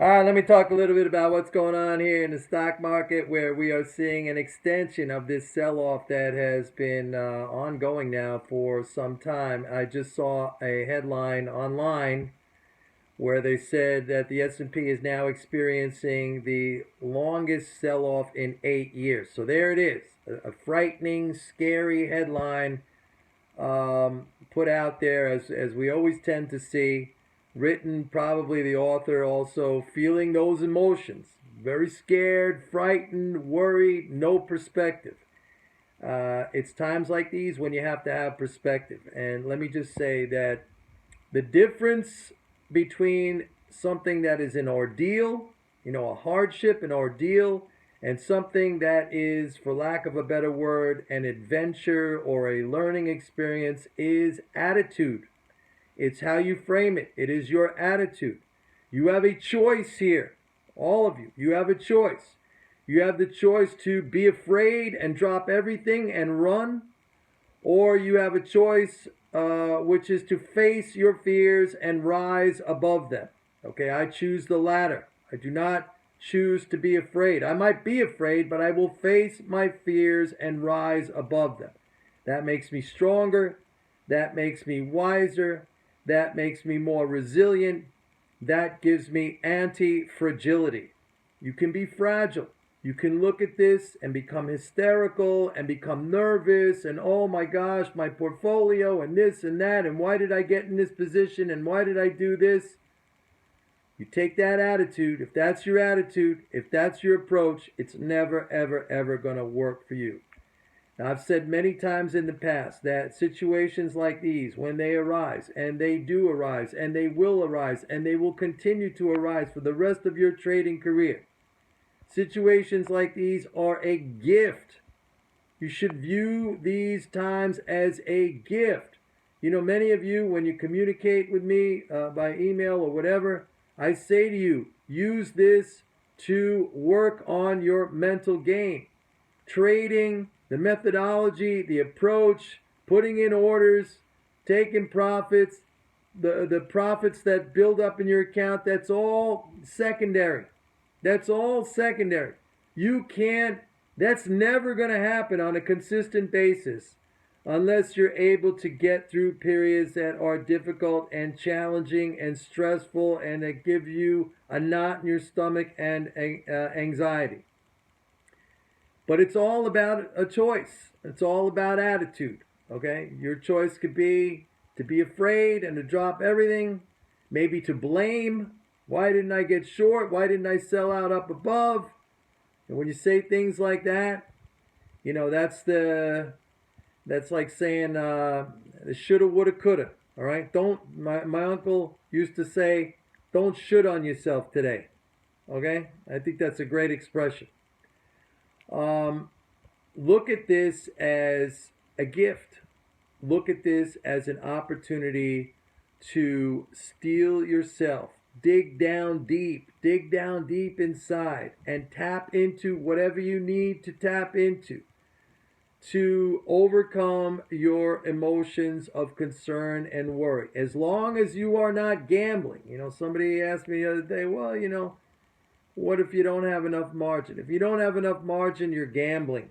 All right, let me talk a little bit about what's going on here in the stock market, where we are seeing an extension of this sell-off that has been ongoing now for some time. I just saw a headline online where they said that the S&P is now experiencing the longest sell-off in 8 years. So there it is, a frightening, scary headline put out there, as we always tend to see, written, probably the author also feeling those emotions, very scared, frightened, worried, no perspective. It's times like these when you have to have perspective. And let me just say that the difference between something that is an ordeal, a hardship, an ordeal, and something that is, for lack of a better word, an adventure or a learning experience is attitude. It's how you frame it. It is your attitude. You have a choice here. All of you. You have a choice. You have the choice to be afraid and drop everything and run, or you have a choice, which is to face your fears and rise above them. Okay, I choose the latter. I do not choose to be afraid. I might be afraid, but I will face my fears and rise above them. That makes me stronger. That makes me wiser. That makes me more resilient. That gives me anti-fragility. You can be fragile. You can look at this and become hysterical and become nervous and, oh my gosh, my portfolio and this and that, and why did I get in this position and why did I do this? You take that attitude, if that's your attitude, if that's your approach, it's never, ever, ever going to work for you. Now, I've said many times in the past that situations like these, when they arise, and they do arise, and they will arise, and they will continue to arise for the rest of your trading career, situations like these are a gift. You should view these times as a gift. Many of you, when you communicate with me by email or whatever, I say to you, use this to work on your mental game. Trading, the methodology, the approach, putting in orders, taking profits, the profits that build up in your account, that's all secondary. That's all secondary. That's never going to happen on a consistent basis unless you're able to get through periods that are difficult and challenging and stressful and that give you a knot in your stomach and anxiety. But it's all about a choice. It's all about attitude. Okay? Your choice could be to be afraid and to drop everything, maybe to blame. Why didn't I get short? Why didn't I sell out up above? And when you say things like that, that's like saying shoulda, woulda, coulda. All right? My uncle used to say, don't should on yourself today. Okay? I think that's a great expression. Look at this as a gift. Look at this as an opportunity to steel yourself. Dig down deep inside and tap into whatever you need to tap into to overcome your emotions of concern and worry. As long as you are not gambling. Somebody asked me the other day, well, what if you don't have enough margin? If you don't have enough margin, you're gambling.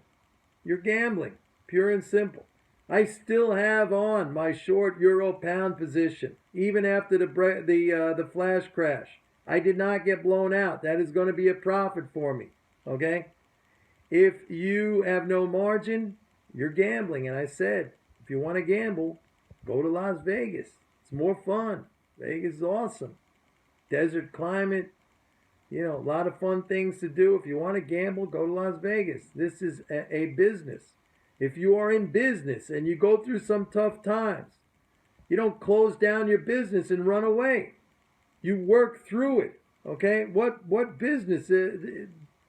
You're gambling, pure and simple. I still have on my short euro pound position, even after the flash crash. I did not get blown out. That is going to be a profit for me. Okay? If you have no margin, you're gambling. And I said, if you want to gamble, go to Las Vegas. It's more fun. Vegas is awesome. Desert climate, a lot of fun things to do. If you want to gamble, go to Las Vegas. This is a business. If you are in business and you go through some tough times, you don't close down your business and run away. You work through it. Okay? What business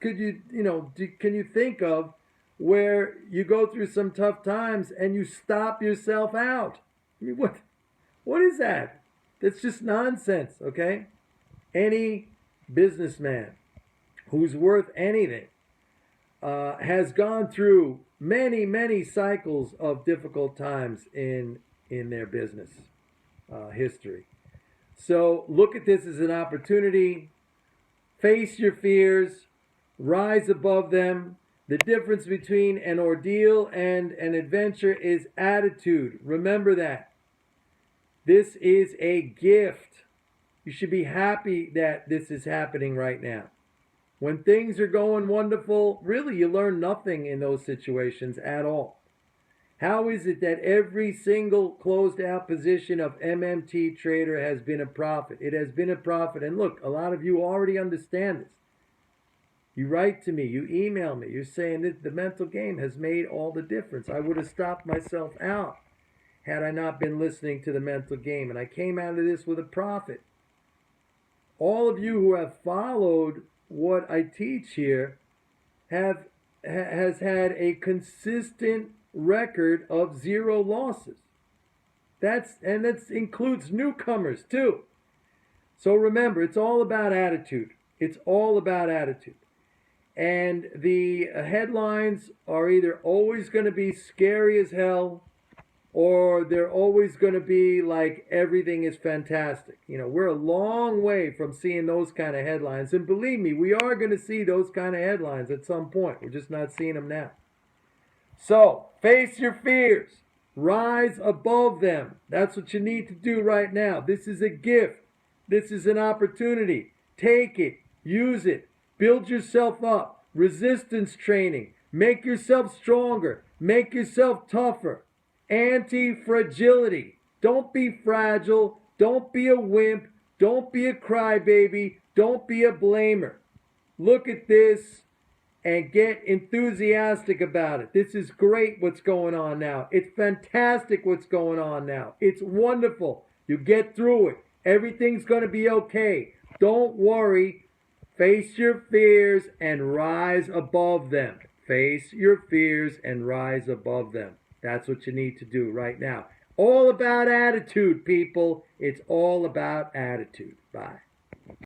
can you think of where you go through some tough times and you stop yourself out? I mean, what is that? That's just nonsense. Okay? Any businessman who's worth anything has gone through many, many cycles of difficult times in their business history. So look at this as an opportunity. Face your fears, rise above them. The difference between an ordeal and an adventure is attitude. Remember that. This is a gift. You should be happy that this is happening right now. When things are going wonderful, really you learn nothing in those situations at all. How is it that every single closed out position of MMT trader has been a profit? It has been a profit. And look, a lot of you already understand this. You write to me, you email me, you're saying that the mental game has made all the difference. I would have stopped myself out had I not been listening to the mental game. And I came out of this with a profit. All of you who have followed what I teach here has had a consistent record of 0 losses. That includes newcomers too. So remember, it's all about attitude. It's all about attitude. And the headlines are either always going to be scary as hell, or they're always going to be like everything is fantastic. You know, we're a long way from seeing those kind of headlines. And believe me, we are going to see those kind of headlines at some point. We're just not seeing them now. So, face your fears. Rise above them. That's what you need to do right now. This is a gift. This is an opportunity. Take it. Use it. Build yourself up. Resistance training. Make yourself stronger. Make yourself tougher. Anti-fragility. Don't be fragile. Don't be a wimp. Don't be a crybaby. Don't be a blamer. Look at this and get enthusiastic about it. This is great what's going on now. It's fantastic what's going on now. It's wonderful. You get through it. Everything's going to be okay. Don't worry. Face your fears and rise above them. Face your fears and rise above them. That's what you need to do right now. All about attitude, people. It's all about attitude. Bye.